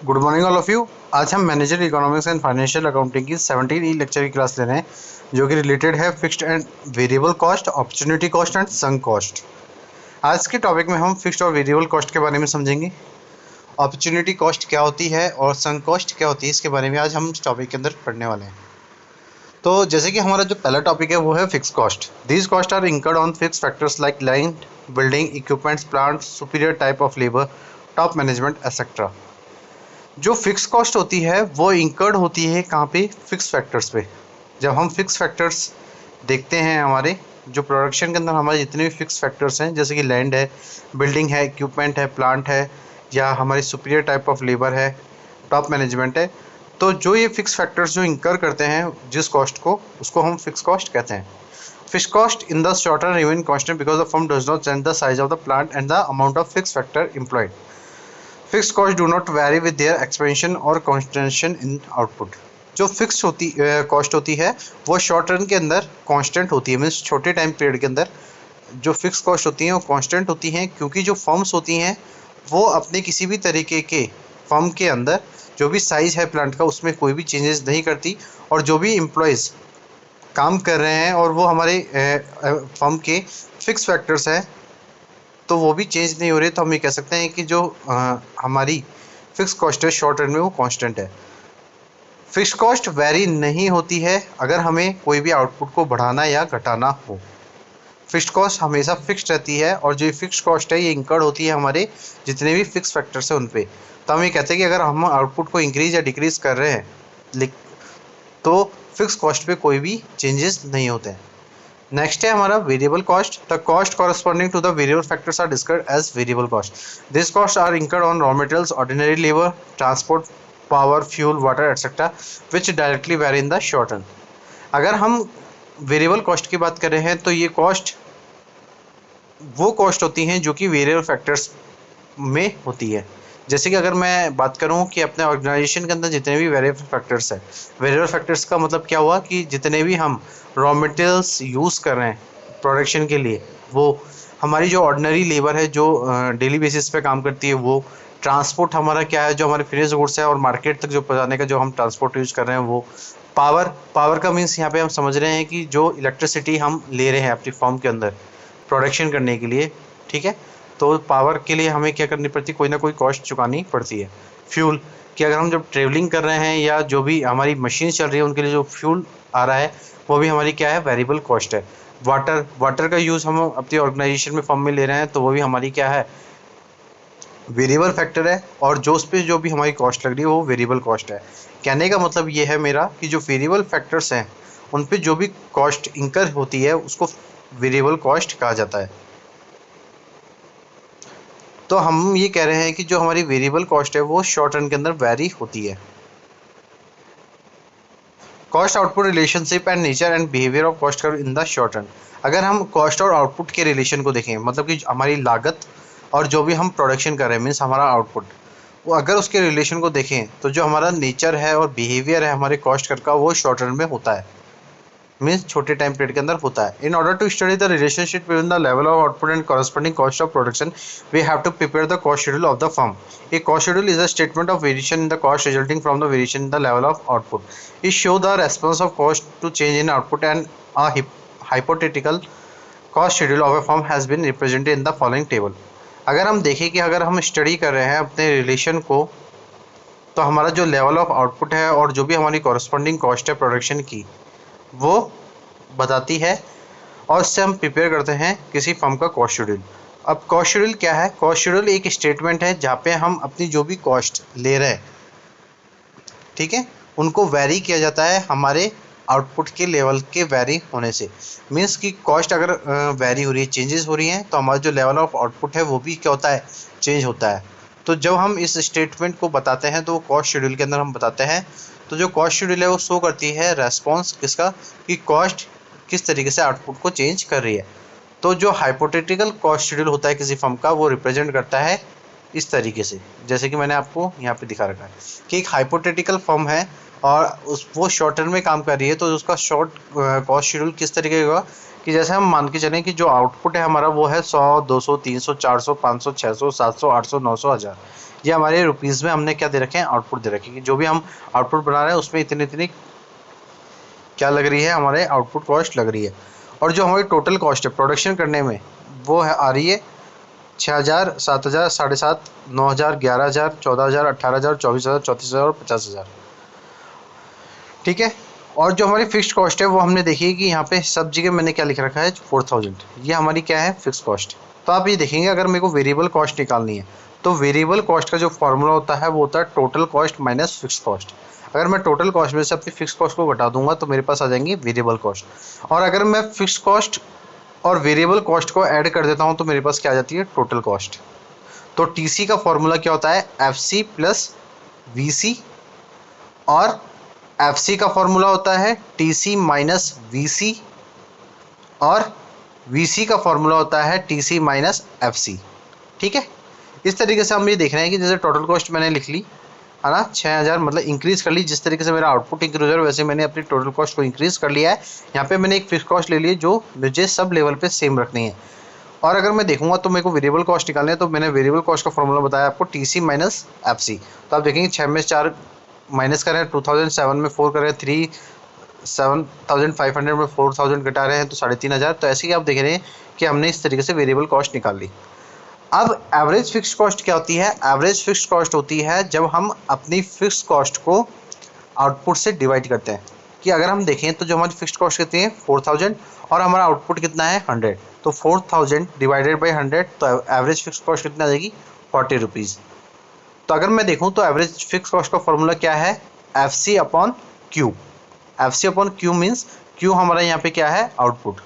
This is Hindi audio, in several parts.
Good morning all of you. आज हम manager economics and financial accounting की 17 लेक्चर की क्लास ले रहे हैं, जो कि रिलेटेड है fixed and variable cost, opportunity cost and sunk cost. आज के टॉपिक में हम फिक्स्ड और वेरिएबल कॉस्ट के बारे में समझेंगे। अपॉर्चुनिटी कॉस्ट क्या होती है और संक कॉस्ट क्या होती है, इसके बारे में आज हम इस टॉपिक के अंदर पढ़ने वाले हैं। तो जैसे कि हमारा जो पहला टॉपिक है वो है fix cost. These cost are incurred on fix factors like land, building, equipments, plant, superior type of labour, top management etcetera. जो फिक्स कॉस्ट होती है वो इंकर्ड होती है कहाँ पे? फिक्स फैक्टर्स पे। जब हम फिक्स फैक्टर्स देखते हैं, हमारे जो प्रोडक्शन के अंदर हमारे जितने भी फिक्स फैक्टर्स हैं, जैसे कि लैंड है, बिल्डिंग है, इक्विपमेंट है, प्लांट है, या हमारी सुपीरियर टाइप ऑफ लेबर है, टॉप मैनेजमेंट है, तो जो ये फिक्स फैक्टर्स जो इंकर करते हैं जिस कॉस्ट को, उसको हम फिक्स कॉस्ट कहते हैं। Fixed cost in the short term remain constant because the firm does not change the size of the plant and the amount of fixed factor employed. Fixed costs do not vary with their expansion or constancy in output. जो फिक्स होती कॉस्ट होती है वो शॉर्ट रन के अंदर कांस्टेंट होती है, मीन्स छोटे टाइम पीरियड के अंदर जो फिक्स कॉस्ट होती हैं वो कांस्टेंट होती हैं, क्योंकि जो फर्म्स होती हैं वो अपने किसी भी तरीके के फर्म के अंदर जो भी साइज है प्लांट का उसमें कोई भी चेंजेस नहीं करती, और जो भी एम्प्लॉयज़ काम कर रहे हैं और वो हमारे फर्म के फिक्स फैक्टर्स हैं तो वो भी चेंज नहीं हो रहे। तो हम ये कह सकते हैं कि जो हमारी फिक्स कॉस्ट है शॉर्ट रन में वो कांस्टेंट है। फिक्स कॉस्ट वेरी नहीं होती है अगर हमें कोई भी आउटपुट को बढ़ाना या घटाना हो। फिक्स्ड कॉस्ट हमेशा फिक्स्ड रहती है, और जो फिक्स्ड कॉस्ट है ये इंकर्ड होती है हमारे जितने भी फिक्स फैक्टर्स हैं उन पे। तो हम ये कहते हैं कि अगर हम आउटपुट को इंक्रीज या डिक्रीज कर रहे हैं तो फिक्स कॉस्ट पे कोई भी चेंजेस नहीं होते हैं। नेक्स्ट है हमारा variable cost. The cost corresponding to the variable factors are described as variable cost. This cost are incurred on raw materials, ordinary labour, transport, power, fuel, water etcetera which directly vary in the short run. अगर हम वेरिएबल कॉस्ट की बात कर रहे हैं तो ये कॉस्ट वो कॉस्ट होती हैं जो कि वेरिएबल फैक्टर्स में होती है। जैसे कि अगर मैं बात करूं कि अपने ऑर्गेनाइजेशन के अंदर जितने भी वेरिएबल फैक्टर्स हैं, वेरिएबल फैक्टर्स का मतलब क्या हुआ कि जितने भी हम रॉ मटेरियल्स यूज़ कर रहे हैं प्रोडक्शन के लिए, वो हमारी जो ऑर्डिनरी लेबर है जो डेली बेसिस पे काम करती है, वो ट्रांसपोर्ट हमारा क्या है जो हमारे फिनिश गुड्स है और मार्केट तक जो पहुंचाने का जो हम ट्रांसपोर्ट यूज़ कर रहे हैं, वो पावर का मीन्स यहाँ पे हम समझ रहे हैं कि जो इलेक्ट्रिसिटी हम ले रहे हैं अपनी फॉर्म के अंदर प्रोडक्शन करने के लिए, ठीक है, तो पावर के लिए हमें क्या करनी पड़ती है, कोई ना कोई कॉस्ट चुकानी पड़ती है। फ्यूल कि अगर हम जब ट्रेवलिंग कर रहे हैं या जो भी हमारी मशीन चल रही है उनके लिए जो फ्यूल आ रहा है वो भी हमारी क्या है, वेरिएबल कॉस्ट है। वाटर का यूज़ हम अपनी ऑर्गेनाइजेशन में फॉर्म में ले रहे हैं तो वो भी हमारी क्या है, वेरिएबल फैक्टर है, और जो उस पर जो भी हमारी कॉस्ट लग रही है वो वेरिएबल कॉस्ट है। कहने का मतलब ये है मेरा कि जो वेरिएबल फैक्टर्स हैं उन पे जो भी कॉस्ट इंकर होती है उसको वेरिएबल कॉस्ट कहा जाता है। तो हम ये कह रहे हैं कि जो हमारी वेरिएबल कॉस्ट है वो शॉर्ट रन के अंदर वेरी होती है। Cost output relationship and nature and behaviour of cost curve in the short run. अगर हम कॉस्ट और आउटपुट के रिलेशन को देखें, मतलब कि हमारी लागत और जो भी हम प्रोडक्शन कर रहे हैं मीन्स हमारा आउटपुट, वो अगर उसके रिलेशन को देखें तो जो हमारा नेचर है और बिहेवियर है हमारे कॉस्ट कर्व का वो शॉर्ट रन में होता है, मीन्स छोटे टाइम पीरियड के अंदर होता है। In order to study the relationship between the level of output and corresponding cost of production we have to prepare the cost schedule of the firm. A cost schedule is a statement of variation in the cost resulting from the variation in the level of output. It show the response of cost to change in output and a hypothetical cost schedule of a firm has been represented in the following table. अगर हम देखें कि अगर हम स्टडी कर रहे हैं अपने रिलेशन को, तो हमारा जो लेवल ऑफ आउटपुट है और जो भी हमारी कॉरस्पॉन्डिंग कॉस्ट है प्रोडक्शन की वो बताती है, और उससे हम प्रिपेयर करते हैं किसी फर्म का कॉस्ट शेड्यूल। अब कॉस्ट शेड्यूल क्या है? कॉस्ट शेड्यूल एक स्टेटमेंट है जहाँ पे हम अपनी जो भी कॉस्ट ले रहे हैं, ठीक है, उनको वेरी किया जाता है हमारे आउटपुट के लेवल के वेरी होने से। मीन्स कि कॉस्ट अगर वेरी हो रही है, चेंजेस हो रही हैं, तो हमारा जो लेवल ऑफ आउटपुट है वो भी क्या होता है, चेंज होता है। तो जब हम इस स्टेटमेंट को बताते हैं तो वो कॉस्ट शेड्यूल के अंदर हम बताते हैं। तो जो कॉस्ट शेड्यूल है वो शो करती है रेस्पॉन्स किसका, कि कॉस्ट किस तरीके से आउटपुट को चेंज कर रही है। तो जो हाइपोथेटिकल कॉस्ट शेड्यूल होता है किसी फर्म का वो रिप्रेजेंट करता है इस तरीके से, जैसे कि मैंने आपको यहाँ पे दिखा रखा है कि एक हाइपोथेटिकल फर्म है और वो शॉर्ट टर्म में काम कर रही है, तो उसका शॉर्ट कॉस्ट शेड्यूल किस तरीके का, कि जैसे हम मान के चलें कि जो आउटपुट है हमारा वो है 100, 200, 300, 400, 500, 600, 700, 800, 900, 1000। ये हमारे रुपीज़ में हमने क्या दे रखे हैं, आउटपुट दे रखे हैं कि जो भी हम आउटपुट बना रहे हैं उसमें इतनी इतनी क्या लग रही है, हमारे आउटपुट कॉस्ट लग रही है। और जो हमारी टोटल कॉस्ट है प्रोडक्शन करने में वो है आ रही है 6,000, 7,000, 7,500, 9,000, 11,000, 14,000, 18,000, 24,000, 34,000 और 50,000। ठीक है। और जो हमारी फिक्स्ड कॉस्ट है वो हमने देखी कि यहाँ पे सब जगह मैंने क्या लिख रखा है 4,000, ये हमारी क्या है, फिक्स कॉस्ट। तो आप ये देखेंगे अगर मेरे को वेरिएबल कॉस्ट निकालनी है तो वेरिएबल कॉस्ट का जो फॉर्मूला होता है वो होता है total cost minus fix cost. अगर मैं टोटल कॉस्ट में से अपनी फिक्स कॉस्ट को घटा दूंगा तो मेरे पास आ जाएंगी वेरिएबल कॉस्ट, और अगर मैं फिक्स कॉस्ट और वेरिएबल कॉस्ट को ऐड कर देता हूँ तो मेरे पास क्या आ जाती है, टोटल कॉस्ट। तो टीसी का फॉर्मूला क्या होता है, एफसी प्लस वीसी, और एफसी का फॉर्मूला होता है टीसी माइनस वीसी, और वीसी का फॉर्मूला होता है टीसी माइनस एफसी। ठीक है। इस तरीके से हम ये देख रहे हैं कि जैसे टोटल कॉस्ट मैंने लिख ली है ना 6,000, मतलब इंक्रीज कर ली, जिस तरीके से मेरा आउटपुट इंक्रीज हो रहा है वैसे मैंने अपनी टोटल कॉस्ट को इंक्रीज कर लिया है। यहाँ पे मैंने एक फिक्स कॉस्ट ले ली है जो मुझे सब लेवल पे सेम रखनी है। और अगर मैं देखूंगा तो मेरे को वेरिएबल कॉस्ट निकालनी है, तो मैंने वेरिएबल कॉस्ट का फॉर्मूला बताया आपको टीसी माइनस एफसी। तो आप देखेंगे 6 में 4 माइनस कर रहे हैं 2,000, 7 में 4 कर रहे हैं 3, 7,500 में 4,000 घटा रहे हैं तो 3,500। तो ऐसे ही आप देख रहे हैं कि हमने इस तरीके से वेरिएबल कॉस्ट निकाल ली। अब एवरेज फिक्स्ड कॉस्ट क्या होती है, एवरेज फिक्स्ड कॉस्ट होती है जब हम अपनी फिक्स्ड कॉस्ट को आउटपुट से डिवाइड करते हैं। कि अगर हम देखें तो जो हमारी फिक्स्ड कॉस्ट कितनी है 4,000 और हमारा आउटपुट कितना है 100, तो 4,000 डिवाइडेड बाई 100 तो एवरेज फिक्स्ड कॉस्ट कितना आ जाएगी 40 रुपीज़। तो अगर मैं देखूं तो एवरेज फिक्स कॉस्ट का फॉर्मूला क्या है, F C upon Q. F C upon Q means Q हमारा यहाँ पे क्या है, आउटपुट।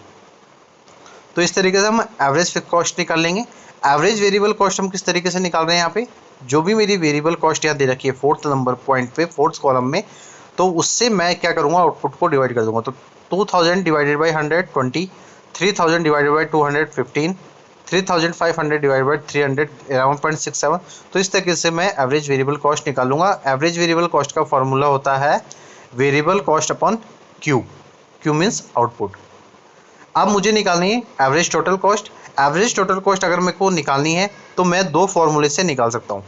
तो इस तरीके से हम एवरेज फिक्स कॉस्ट निकाल लेंगे। एवरेज वेरिएबल कॉस्ट हम किस तरीके से निकाल रहे हैं, यहाँ पे जो भी मेरी वेरिएबल कॉस्ट यहाँ दे रखी है 4th नंबर पॉइंट पे 4th कॉलम में, तो उससे मैं क्या करूँगा, आउटपुट को डिवाइड कर दूंगा। तो 2,000 divided by 100 20, 3,000 divided by 200 15, 3,500 divide by 300 11.67। तो इस तरीके से मैं एवरेज वेरिएबल कॉस्ट निकालूंगा। एवरेज वेरिएबल कॉस्ट का फॉर्मूला होता है variable cost upon Q, Q means output. अब मुझे निकालनी है average total cost. Average total cost अगर मेरे को निकालनी है तो मैं दो फॉर्मूले से निकाल सकता हूँ।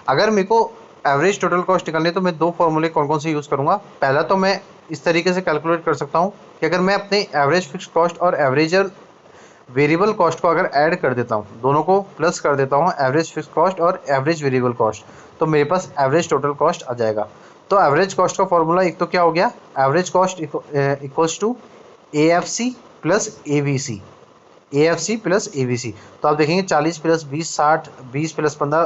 अगर मेरे को एवरेज टोटल कॉस्ट निकालनी है तो मैं दो फॉर्मूले कौन कौन से यूज़ करूँगा। पहला तो मैं इस तरीके से कैलकुलेट कर सकता हूँ कि अगर मैं अपने एवरेज फिक्स कॉस्ट और एवरेज वेरिएबल कॉस्ट को अगर ऐड कर देता हूँ, दोनों को प्लस कर देता हूँ, एवरेज फिक्स कॉस्ट और एवरेज वेरिएबल कॉस्ट, तो मेरे पास एवरेज टोटल कॉस्ट आ जाएगा। तो एवरेज कॉस्ट का फॉर्मूला एक तो क्या हो गया, average cost equals to A F C plus A V C, A F C plus A V C. तो आप देखेंगे 40 प्लस 20 60, 20 प्लस 15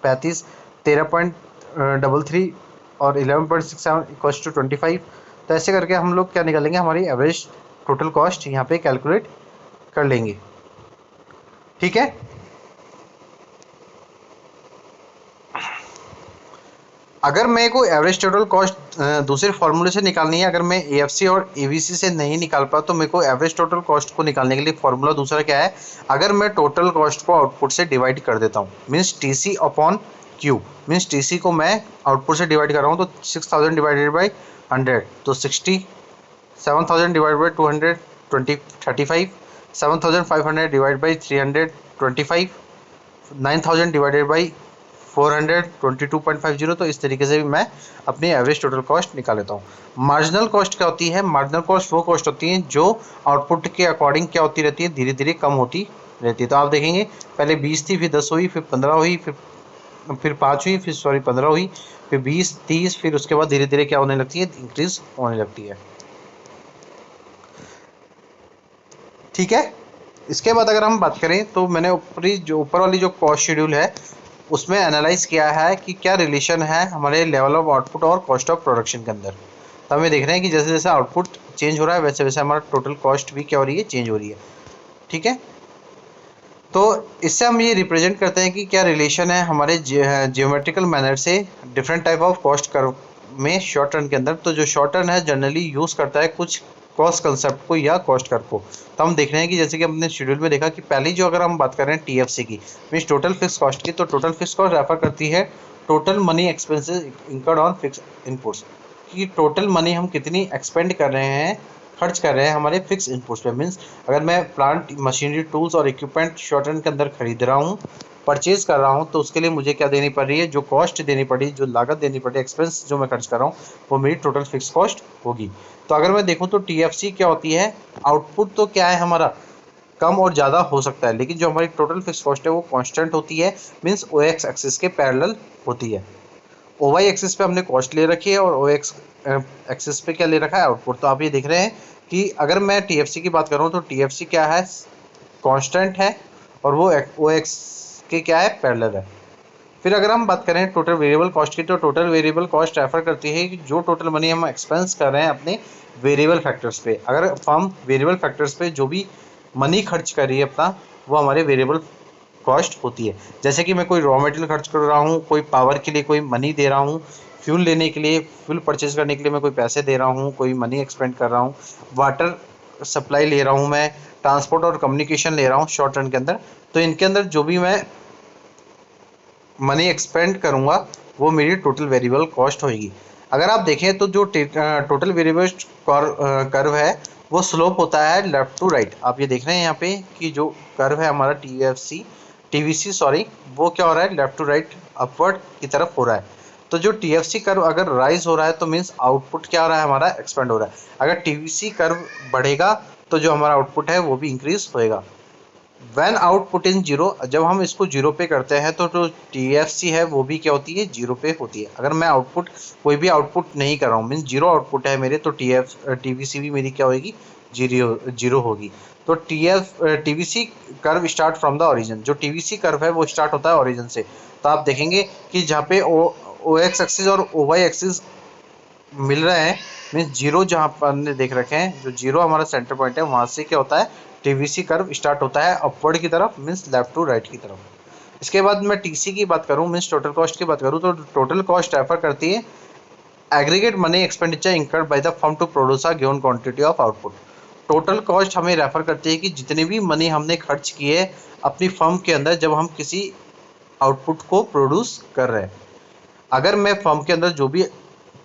35, 13.33 और 11.67 इक्वल्स टू 25। तो ऐसे करके हम लोग क्या निकालेंगे, हमारी एवरेज टोटल कॉस्ट यहाँ पे कैलकुलेट कर लेंगे। ठीक है। अगर मेरे को एवरेज टोटल कॉस्ट दूसरे फॉर्मूले से निकालनी है, अगर मैं एएफसी और एवीसी से नहीं निकाल पाया तो मेरे को एवरेज टोटल कॉस्ट को निकालने के लिए फॉर्मूला दूसरा क्या है, अगर मैं टोटल कॉस्ट को आउटपुट से डिवाइड कर देता हूँ, means TC upon Q, means TC को मैं आउटपुट से डिवाइड कर रहा हूँ तो 6,000 डिवाइडेड बाई 100 तो 60, 7,000 divided by 200 35, 7,500 divide by 300 25, 9,000 divided by 400 22.50। तो इस तरीके से भी मैं अपनी एवरेज टोटल कॉस्ट निकाल लेता हूँ। मार्जिनल कॉस्ट क्या होती है, मार्जिनल कॉस्ट वो कॉस्ट होती है जो आउटपुट के अकॉर्डिंग क्या होती रहती है, धीरे धीरे कम होती रहती है। तो आप देखेंगे पहले 20 थी, फिर 10 हुई, फिर 15 हुई, फिर 5 हुई, फिर 15 हुई, फिर 20 30, फिर उसके बाद धीरे धीरे क्या होने लगती है, इंक्रीज होने लगती है। ठीक है। इसके बाद अगर हम बात करें तो मैंने ऊपर वाली जो कॉस्ट शेड्यूल है उसमें एनालाइज किया है कि क्या रिलेशन है हमारे लेवल ऑफ आउटपुट और कॉस्ट ऑफ प्रोडक्शन के अंदर। तो हमें देख रहे हैं कि जैसे जैसे आउटपुट चेंज हो रहा है वैसे वैसे हमारा टोटल कॉस्ट भी क्या हो रही है, चेंज हो रही है। ठीक है। तो इससे हम ये रिप्रेजेंट करते हैं कि क्या रिलेशन है हमारे जियोमेट्रिकल मैनर से different type of cost curve में शॉर्ट टर्म के अंदर। तो जो शॉर्ट टर्म है जनरली यूज़ करता है कुछ कॉस्ट कंसेप्ट को या कॉस्ट कर्व को। तो हम देख रहे हैं कि जैसे कि हमने शेड्यूल में देखा कि पहली जो अगर हम बात कर रहे हैं टीएफसी की, मीन्स टोटल फिक्स कॉस्ट की, तो टोटल फिक्स कॉस्ट रेफर करती है total money expenses incurred on fix inputs, कि टोटल मनी हम कितनी एक्सपेंड कर रहे हैं, खर्च कर रहे हैं हमारे फिक्स इनपुट्स पे। मीन्स अगर मैं प्लांट मशीनरी टूल्स और इक्विपमेंट शॉर्ट टर्म के अंदर खरीद रहा हूँ परचेज कर रहा हूँ तो उसके लिए मुझे क्या देनी पड़ रही है, जो कॉस्ट देनी पड़ी, जो लागत देनी पड़ी, एक्सपेंस जो मैं खर्च कर रहा हूँ, वो मेरी टोटल फिक्स कॉस्ट होगी। तो अगर मैं देखूँ तो टीएफसी क्या होती है, आउटपुट तो क्या है हमारा, कम और ज़्यादा हो सकता है, लेकिन जो हमारी टोटल फिक्स कॉस्ट है वो कांस्टेंट होती है, मींस ओ एक्स एक्सिस के पैरेलल होती है। ओ वाई एक्सिस पे हमने कॉस्ट ले रखी है और ओ एक्स एक्सिस पे क्या ले रखा है, आउटपुट। तो आप ये देख रहे हैं कि अगर मैं टीएफसी की बात करूँ तो टीएफसी क्या है, कांस्टेंट है, और वो ओ एक्स के क्या है, पैरेलल है। फिर अगर हम बात करें टोटल वेरिएबल कॉस्ट की, तो टोटल वेरिएबल कॉस्ट रेफर करती है कि जो टोटल मनी हम एक्सपेंस कर रहे हैं अपने वेरिएबल फैक्टर्स पे। अगर फर्म वेरिएबल फैक्टर्स पे जो भी मनी खर्च कर रही है अपना, वो हमारे वेरिएबल कॉस्ट होती है। जैसे कि मैं कोई रॉ मटेरियल खर्च कर रहा हूँ, कोई पावर के लिए कोई मनी दे रहा हूँ, फ्यूल लेने के लिए, फ्यूल परचेज करने के लिए मैं कोई पैसे दे रहा हूँ, कोई मनी एक्सपेंड कर रहा हूँ, वाटर सप्लाई ले रहा हूँ मैं, ट्रांसपोर्ट और कम्युनिकेशन ले रहा हूँ शॉर्ट टर्म के अंदर, तो इनके अंदर जो भी मैं मनी एक्सपेंड करूंगा वो मेरी टोटल वेरिएबल कॉस्ट होगी। अगर आप देखें तो जो टोटल वेरिएबल कर्व है वो स्लोप होता है लेफ्ट टू राइट। आप ये देख रहे हैं यहाँ पे कि जो कर्व है हमारा टीवीसी सॉरी, वो क्या हो रहा है, लेफ्ट टू राइट अपवर्ड की तरफ हो रहा है। तो जो टीएफसी कर्व अगर राइज हो रहा है तो मीन्स आउटपुट क्या हो रहा है, हमारा एक्सपेंड हो रहा है। अगर टीवीसी कर्व बढ़ेगा तो जो हमारा आउटपुट है वो भी इंक्रीज होएगा। वैन आउटपुट इन जीरो, जब हम इसको जीरो पे करते हैं तो जो टीएफसी है वो भी क्या होती है, जीरो पे होती है। अगर मैं आउटपुट कोई भी आउटपुट नहीं कर रहा हूँ, मीन जीरो आउटपुट है मेरे, तो टीवीसी भी मेरी क्या होगी, जीरो होगी। तो TVC curve start from the origin, जो टीवीसी कर्व है वो स्टार्ट होता है ओरिजिन से। तो आप देखेंगे कि जहाँ पे ओ एक्स एक्सिस और ओ वाई एक्सिस मिल रहे हैं, मीन्स जीरो जहाँ पर हमने देख रखे हैं, जो जीरो हमारा सेंटर पॉइंट है वहाँ से क्या होता है, टीवीसी कर्व स्टार्ट होता है अपवर्ड की तरफ, मीन्स लेफ्ट टू राइट की तरफ। इसके बाद मैं टीसी की बात करूँ, मीन्स टोटल कॉस्ट की बात करूँ, तो टोटल कॉस्ट रेफर करती है aggregate money expenditure incurred by the firm to produce a given quantity of output. Total cost हमें रेफर करती है कि जितनी भी मनी हमने खर्च की है अपनी फर्म के अंदर जब हम किसी आउटपुट को प्रोड्यूस कर रहे हैं। अगर मैं फर्म के अंदर जो भी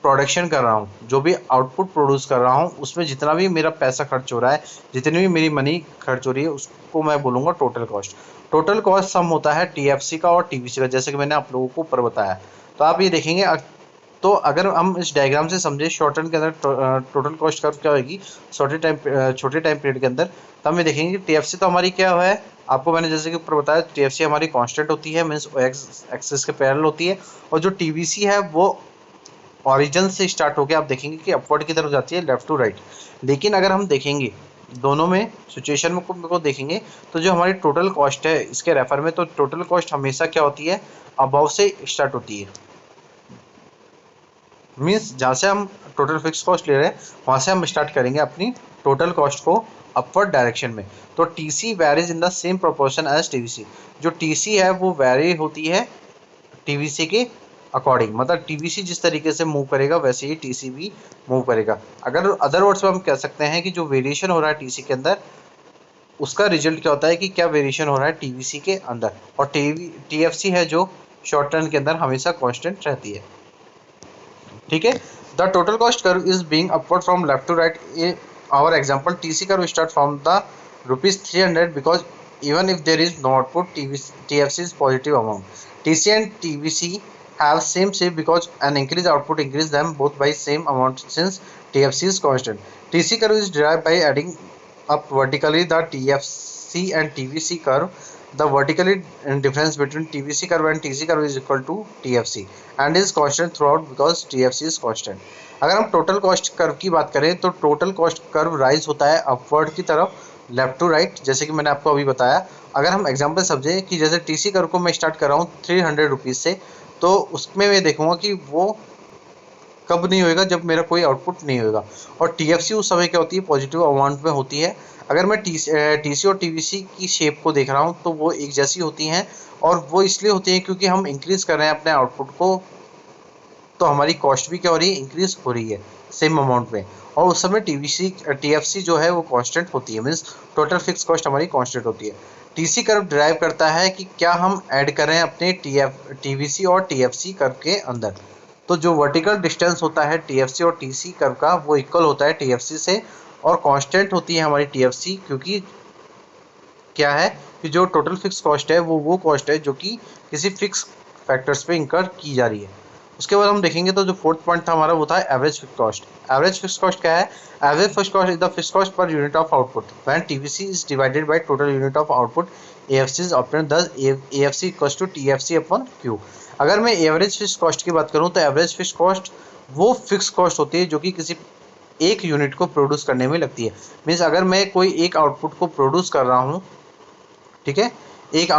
प्रोडक्शन कर रहा हूँ, जो भी आउटपुट प्रोड्यूस कर रहा हूँ, उसमें जितना भी मेरा पैसा खर्च हो रहा है, जितनी भी मेरी मनी खर्च हो रही है, उसको मैं बोलूँगा टोटल कॉस्ट। टोटल कॉस्ट सम होता है टीएफसी का और टीवीसी का, जैसे कि मैंने आप लोगों को ऊपर बताया। तो आप ये देखेंगे, तो अगर हम इस डायग्राम से समझे शॉर्ट टर्म के अंदर टोटल कॉस्ट कर्व क्या होगी छोटे टाइम पीरियड के अंदर, तो हम ये देखेंगे टीएफसी तो हमारी क्या है, आपको मैंने जैसे कि ऊपर बताया टीएफसी हमारी कांस्टेंट होती है, मींस एक्सिस के पैरेलल होती है, और जो टीवीसी है वो ओरिजिन से स्टार्ट होकर आप देखेंगे कि अपवर्ड की तरफ जाती है, लेफ्ट टू राइट। लेकिन अगर हम देखेंगे दोनों में सिचुएशन में को देखेंगे तो जो हमारी टोटल कॉस्ट है इसके रेफर में, तो टोटल कॉस्ट हमेशा क्या होती है, अबव से स्टार्ट होती है। मीन्स जहाँ से हम टोटल फिक्स कॉस्ट ले रहे हैं वहाँ से हम स्टार्ट करेंगे अपनी टोटल कॉस्ट को अपवर्ड डायरेक्शन में। तो TC varies in the same proportion as TVC. जो टीसी है वो वेरी होती है टीवीसी के अकॉर्डिंग, मतलब टीवीसी जिस तरीके से मूव करेगा वैसे ही टीसी भी मूव करेगा। अगर अदर वर्ड्स में हम कह सकते हैं कि जो वेरिएशन हो रहा है टीसी के अंदर, उसका रिजल्ट क्या होता है कि क्या वेरिएशन हो रहा है टीवीसी के अंदर। और टीएफसी है जो शॉर्ट टर्म के अंदर हमेशा कांस्टेंट रहती है। ठीक है, the total cost curve is being upward from left to right. Our example TC curve start from the ₹300 because even if there is no output, TFC is positive amount. TC and TVC have same shape because an increased output increase them both by same amount since TFC is constant. TC curve is derived by adding up vertically the TFC and TVC curve. The vertically difference between TVC curve and TC curve is equal to TFC and is constant throughout because TFC is constant. अगर हम टोटल कॉस्ट कर्व की बात करें तो टोटल कॉस्ट कर्व राइज होता है अपवर्ड की तरफ, लेफ्ट टू राइट, जैसे कि मैंने आपको अभी बताया। अगर हम एग्जांपल समझे कि जैसे टीसी कर्व को मैं स्टार्ट कर रहा हूँ ₹300 से, तो उसमें मैं देखूंगा कि वो कब नहीं होएगा, जब मेरा कोई आउटपुट नहीं होएगा। और टीएफसी उस समय क्या होती है, पॉजिटिव अमाउंट में होती है। अगर मैं टीसी और टीवीसी की शेप को देख रहा हूँ तो वो एक जैसी होती हैं, और वो इसलिए होती हैं क्योंकि हम इंक्रीज कर रहे हैं अपने आउटपुट को, तो हमारी कॉस्ट भी क्या हो रही है, इंक्रीज हो रही है सेम अमाउंट में। और उस समय टीएफसी जो है वो कांस्टेंट होती है, मीन्स टोटल फिक्स कॉस्ट हमारी कांस्टेंट होती है। टीसी कर्व ड्राइव करता है कि क्या हम ऐड कर रहे हैं अपने टीवीसी और टीएफसी कर्व के अंदर। तो जो वर्टिकल डिस्टेंस होता है टीएफसी और टीसी कर्व का वो इक्वल होता है टीएफसी से, और कांस्टेंट होती है हमारी टीएफसी, क्योंकि क्या है कि जो टोटल फिक्स कॉस्ट है वो कॉस्ट है जो कि किसी फिक्स फैक्टर्स पे इंकर की जा रही है। उसके बाद हम देखेंगे तो जो फोर्थ पॉइंट था हमारा वो था average fix cost. Average fix cost क्या है? Average fix cost is the fix cost per unit of output when TVC is divided by total unit of output AFC is obtained, thus AFC equals to TFC upon Q. अगर मैं एवरेज फिक्स कॉस्ट की बात करूं तो एवरेज फिक्स कॉस्ट वो फिक्स कॉस्ट होती है जो कि किसी एक यूनिट को प्रोड्यूस करने में लगती है। मीन्स अगर मैं कोई एक आउटपुट को प्रोड्यूस कर रहा हूँ, ठीक है, एक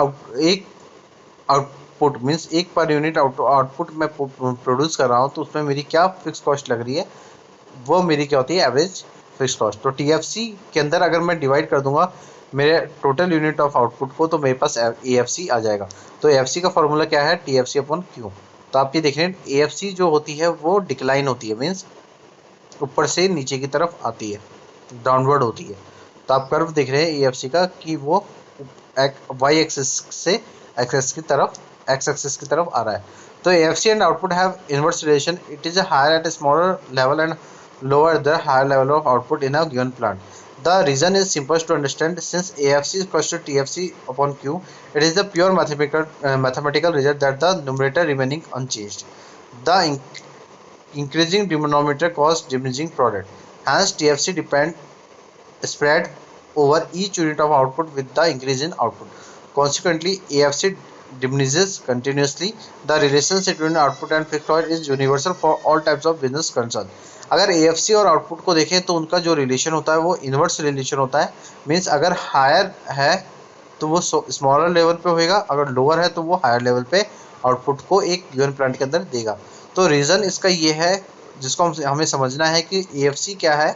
आउटपुट मीन्स एक पर यूनिट आउटपुट मैं प्रोड्यूस कर रहा हूँ, तो उसमें मेरी क्या फिक्स कॉस्ट लग रही है, वो मेरी क्या होती है? Average fix cost. तो टीएफसी के अंदर अगर मैं डिवाइड कर दूंगा मेरे टोटल यूनिट ऑफ आउटपुट को, तो मेरे पास एएफसी आ जाएगा। तो एएफसी का फॉर्मूला क्या है? TFC upon Q. तो आप ये देख रहे हैं एएफसी जो होती है वो डिक्लाइन होती है, मीन्स ऊपर से नीचे की तरफ आती है, डाउनवर्ड होती है। तो आप कर्व देख रहे हैं एएफसी का कि वो वाई एक्सिस से एक्स एक्सिस की तरफ आ रहा है। तो AFC and output have inverse relation, it is higher at smaller level and lower the higher level of output in a given plant. The reason is simplest to understand. Since AFC is equals to TFC upon Q, it is the pure mathematical result that the numerator remaining unchanged. The increasing denominator causes diminishing product. Hence, TFC spread over each unit of output with the increase in output. Consequently, AFC diminishes continuously. The relationship between output and fixed cost is universal for all types of business concern. अगर AFC और आउटपुट को देखें तो उनका जो रिलेशन होता है वो इन्वर्स रिलेशन होता है। मीन्स अगर हायर है तो वो स्मॉलर लेवल पे होएगा, अगर लोअर है तो वो हायर लेवल पे आउटपुट को एक गिवन प्लांट के अंदर देगा। तो रीज़न इसका ये है जिसको हमें समझना है कि AFC क्या है?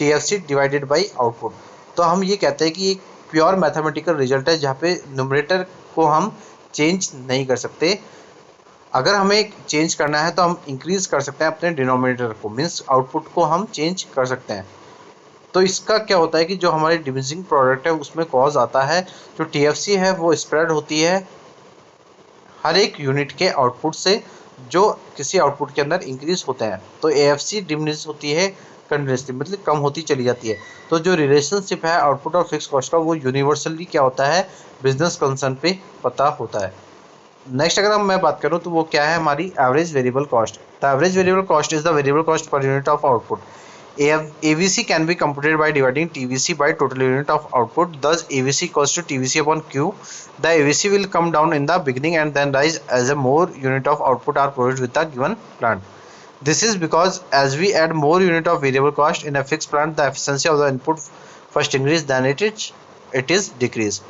TFC divided by output. तो हम ये कहते हैं कि एक प्योर मैथमेटिकल रिजल्ट है जहाँ पे न्यूमरेटर को हम चेंज नहीं कर सकते। अगर हमें चेंज करना है तो हम इंक्रीज कर सकते हैं अपने डिनोमिनेटर को, मीन्स आउटपुट को हम चेंज कर सकते हैं। तो इसका क्या होता है कि जो हमारी डिमिनिशिंग प्रोडक्ट है उसमें कॉज आता है, जो टीएफसी है वो स्प्रेड होती है हर एक यूनिट के आउटपुट से जो किसी आउटपुट के अंदर इंक्रीज होते हैं। तो एएफसी डिमिनिश होती है कंटिन्यूसली, मतलब कम होती चली जाती है। तो जो रिलेशनशिप है आउटपुट और फिक्स कॉस्ट का वो यूनिवर्सली क्या होता है? बिजनेस कंसर्न पे पता होता है। नेक्स्ट अगर मैं बात करूं तो वो क्या है? हमारी average variable cost. The average variable cost is the variable cost per unit of output. AVC can be computed by dividing TVC by total unit of output. Thus, AVC equals to TVC upon Q. The AVC will come down in the beginning and then rise as a more unit of output are produced with the given plant. This is because as we add more unit of variable cost in a fixed plant, the efficiency of the input first increase than it is decrease.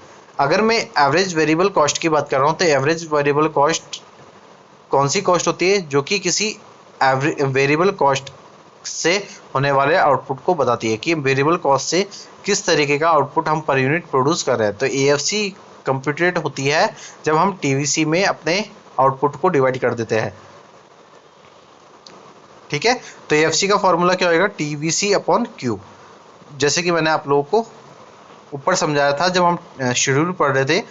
अगर मैं एवरेज वेरिएबल कॉस्ट की बात कर रहा हूँ तो एवरेज वेरिएबल कॉस्ट कौन सी कॉस्ट होती है? जो कि किसी वेरिएबल कॉस्ट से होने वाले आउटपुट को बताती है कि वेरिएबल कॉस्ट से किस तरीके का आउटपुट हम पर यूनिट प्रोड्यूस कर रहे हैं। तो एएफसी कंप्यूटेड होती है जब हम टीवीसी में अपने आउटपुट को डिवाइड कर देते हैं, ठीक है। तो एएफसी का फॉर्मूला क्या होगा? TVC upon Q. जैसे कि मैंने आप लोगों को ऊपर समझाया था जब हम शेड्यूल पढ़ रहे थे।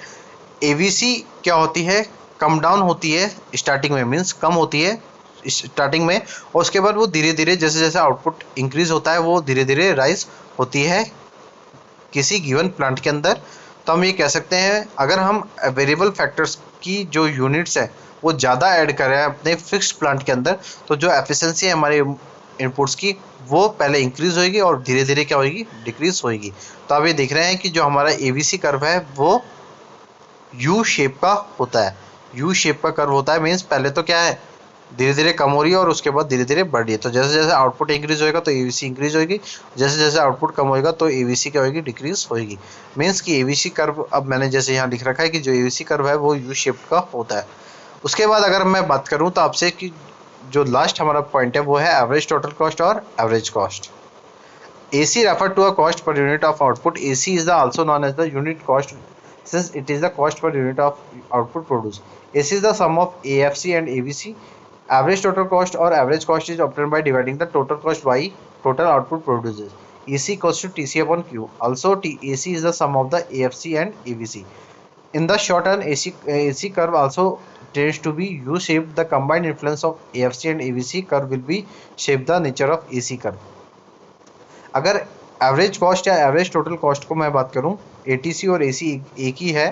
एवीसी क्या होती है? कम डाउन होती है स्टार्टिंग में, मीन्स कम होती है स्टार्टिंग में, और उसके बाद वो धीरे धीरे जैसे जैसे आउटपुट इंक्रीज होता है वो धीरे धीरे राइज होती है किसी गिवन प्लांट के अंदर। तो हम ये कह सकते हैं अगर हम वेरिएबल फैक्टर्स की जो यूनिट्स है वो ज़्यादा ऐड करें अपने फिक्स्ड प्लांट के अंदर, तो जो एफिशिएंसी है हमारे इनपुट्स की वो पहले इंक्रीज होएगी और धीरे धीरे क्या होएगी? डिक्रीज होएगी। तो आप ये देख रहे हैं कि जो हमारा एवीसी कर्व है वो यू शेप का होता है। यू शेप का कर्व होता है, मीन्स पहले तो क्या है? धीरे धीरे कम हो रही है और उसके बाद धीरे धीरे बढ़ रही है। तो जैसे जैसे आउटपुट इंक्रीज होएगा तो एवीसी इंक्रीज होएगी, जैसे जैसे आउटपुट कम होएगा तो एवीसी क्या होएगी? डिक्रीज होएगी। मीन्स कि एवीसी कर्व, अब मैंने जैसे यहाँ लिख रखा है कि जो एवीसी कर्व है वो यू शेप का होता है। उसके बाद अगर मैं बात करूँ तो आपसे कि जो लास्ट हमारा पॉइंट है वो है एवरेज टोटल कॉस्ट और average cost. AC refer to a cost per unit of output. AC is the also known as the unit cost since it is the cost per unit of output produced. AC is the sum of AFC and AVC. Average total cost or average cost is obtained by dividing the total cost by total output produced. EC equals to TC upon Q. Also, AC is the sum of the AFC and AVC. In the short run, AC curve also tends to be U-shaped. The combined influence of AFC and AVC curve will be shape the nature of AC curve. अगर एवरेज कॉस्ट या एवरेज टोटल कॉस्ट को मैं बात करूं, एटीसी और एसी एक ही है।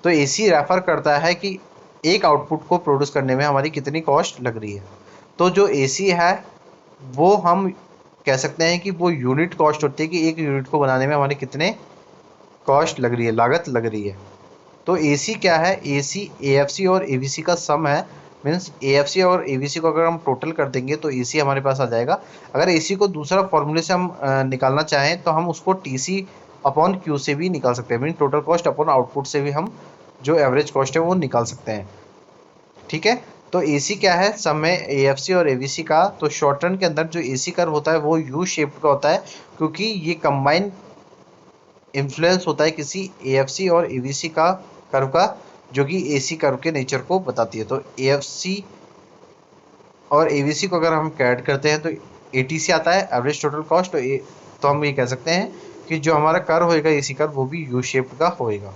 तो एसी रेफर करता है कि एक आउटपुट को प्रोड्यूस करने में हमारी कितनी कॉस्ट लग रही है। तो जो एसी है वो हम कह सकते हैं कि वो यूनिट कॉस्ट होती है कि एक यूनिट को बनाने में हमारी कितने कॉस्ट लग रही है, लागत लग रही है। तो एसी क्या है, एसी एएफसी और एवीसी का सम है। मीन्स एएफसी और एवीसी को अगर हम टोटल कर देंगे तो एसी हमारे पास आ जाएगा। अगर एसी को दूसरा फॉर्मूले से हम निकालना चाहें तो हम उसको टीसी अपॉन क्यू से भी निकाल सकते हैं। Mean total cost upon output से भी हम जो एवरेज कॉस्ट है वो निकाल सकते हैं। ठीक है, तो एसी क्या है, सम है एएफसी और एवीसी का। तो शॉर्ट रन के अंदर जो एसी कर्व होता है वो यू शेप्ड का होता है, क्योंकि ये कंबाइन इन्फ्लुएंस होता है किसी एएफसी और एवीसी का कर्व का, जो कि एसी कर्व के नेचर को बताती है। तो एएफसी और एवीसी को अगर हम ऐड करते हैं तो एटीसी आता है, एवरेज टोटल कॉस्ट। तो हम ये कह सकते हैं कि जो हमारा कर्व होएगा एसी कर्व वो भी यू शेप्ड का होएगा।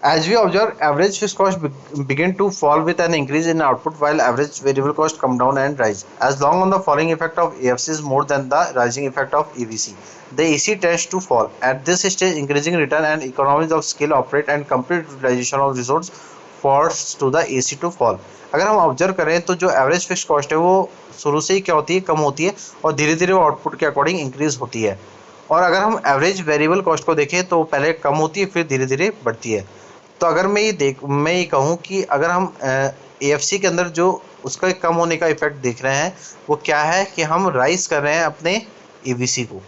As we observe, average fixed cost begin to fall with an increase in output, while average variable cost come down and rise. As long as the falling effect of AFC is more than the rising effect of EVC, the AC tends to fall. At this stage, increasing return and economies of scale operate and complete utilization of resource force to the AC to fall. अगर हम ऑब्जर्व करें तो जो एवरेज फिक्स कॉस्ट है वो शुरू से ही क्या होती है, कम होती है, और धीरे धीरे वो आउटपुट के अकॉर्डिंग इंक्रीज होती है। और अगर हम एवरेज वेरिएबल कॉस्ट को देखें तो पहले कम होती है फिर धीरे धीरे बढ़ती है। तो अगर मैं ये कहूँ कि अगर हम एएफसी के अंदर जो उसका कम होने का इफेक्ट देख रहे हैं वो क्या है कि हम राइज कर रहे हैं अपने एवीसी को।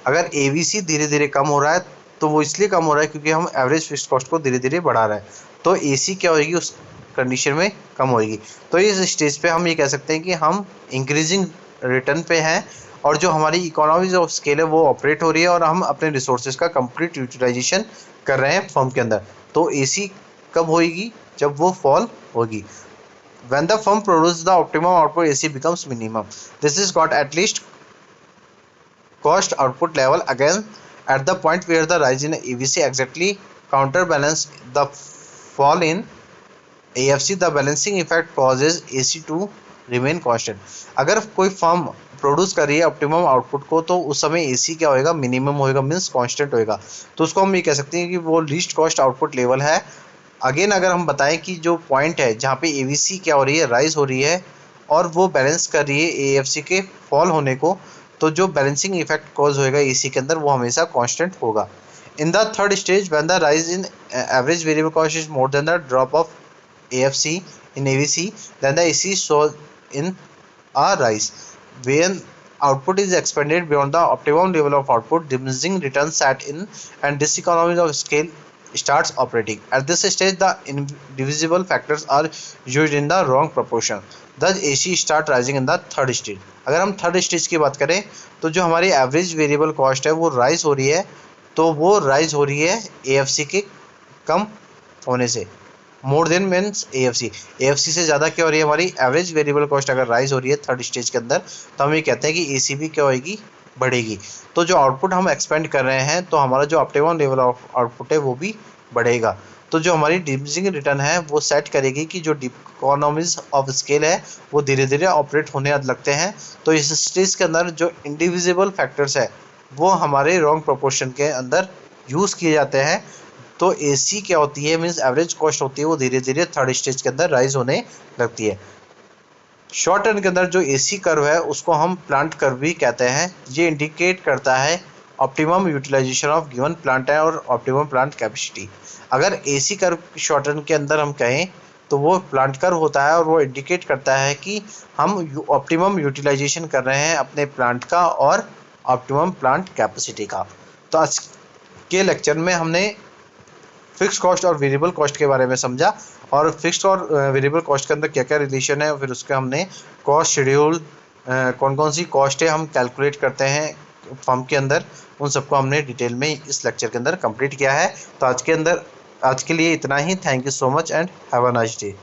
अगर एवीसी धीरे धीरे कम हो रहा है तो वो इसलिए कम हो रहा है क्योंकि हम एवरेज फिक्स्ड कॉस्ट को धीरे धीरे बढ़ा रहे हैं। तो एसी क्या होगी, उस कंडीशन में कम होगी। तो इस स्टेज पे हम ये कह सकते हैं कि हम इंक्रीजिंग रिटर्न पे हैं, और जो हमारी इकोनॉमीज ऑफ स्केल है वो ऑपरेट हो रही है, और हम अपने रिसोर्सेज का कंप्लीट यूटिलाइजेशन कर रहे हैं फर्म के अंदर। तो एसी कब होगी, जब वो फॉल होगी। When the firm produces the optimum output, AC becomes minimum. This is got at least cost output level again at the point where the rise in EVC exactly counterbalance the fall in AFC. The balancing effect causes AC to remain constant. अगर कोई फर्म प्रोड्यूस कर रही है ऑप्टिमम आउटपुट को तो उस समय एसी क्या होएगा, मिनिमम होएगा, मीन्स कांस्टेंट होएगा। तो उसको हम ये कह सकते हैं कि वो लीस्ट कॉस्ट आउटपुट लेवल है। अगेन अगर हम बताएं कि जो पॉइंट है जहाँ पे एवीसी क्या हो रही है, राइज हो रही है, और वो बैलेंस कर रही है एएफसी के फॉल होने को, तो जो बैलेंसिंग इफेक्ट कॉज होएगा एसी के अंदर वो हमेशा कांस्टेंट होगा। In the third stage when the rise in average variable cost is more than the drop of AFC in AVC, then the AC shows in a rise. When output is expanded beyond the optimum level of output, diminishing returns set in and diseconomies of scale starts operating. At this stage, the indivisible factors are used in the wrong proportion. Thus, AC start rising in the third stage. अगर हम थर्ड स्टेज की बात करें तो जो हमारी एवरेज वेरिएबल कॉस्ट है वो राइज हो रही है, तो वो राइज हो रही है AFC के कम होने से। मोर देन मीन्स एएफसी से ज़्यादा क्या हो रही है, हमारी एवरेज वेरिएबल कॉस्ट अगर राइज हो रही है थर्ड स्टेज के अंदर, तो हम ये कहते हैं कि एसी भी क्या होगी, बढ़ेगी। तो जो आउटपुट हम एक्सपेंड कर रहे हैं तो हमारा जो ऑप्टिमम लेवल ऑफ आउटपुट है वो भी बढ़ेगा। तो जो हमारी डिमिनिशिंग रिटर्न है वो सेट करेगी कि जो इकोनॉमीज ऑफ स्केल है वो धीरे धीरे ऑपरेट होने लगते हैं। तो इस स्टेज के अंदर जो इंडिविजिबल फैक्टर्स है वो हमारे रॉन्ग प्रोपोर्शन के अंदर यूज़ किए जाते हैं। तो एसी क्या होती है, मीन्स एवरेज कॉस्ट होती है, वो धीरे धीरे थर्ड स्टेज के अंदर राइज होने लगती है। शॉर्ट रन के अंदर जो एसी कर्व है उसको हम प्लांट कर्व भी कहते हैं। ये इंडिकेट करता है optimum utilisation of given plant है और ऑप्टिमम प्लांट कैपेसिटी। अगर एसी कर्व शॉर्ट रन के अंदर हम कहें तो वो प्लांट कर्व होता है, और वो इंडिकेट करता है कि हम ऑप्टिमम यूटिलाइजेशन कर रहे हैं अपने प्लांट का और ऑप्टिमम प्लांट कैपेसिटी का। तो आज के लेक्चर में हमने फिक्स कॉस्ट और वेरिएबल कॉस्ट के बारे में समझा, और फिक्स और वेरिएबल कॉस्ट के अंदर क्या क्या रिलेशन है, फिर उसके हमने कॉस्ट शेड्यूल कौन कौन सी कॉस्ट है हम कैलकुलेट करते हैं फर्म के अंदर, उन सबको हमने डिटेल में इस लेक्चर के अंदर कंप्लीट किया है। तो आज के लिए इतना ही। Thank you so much and have a nice day.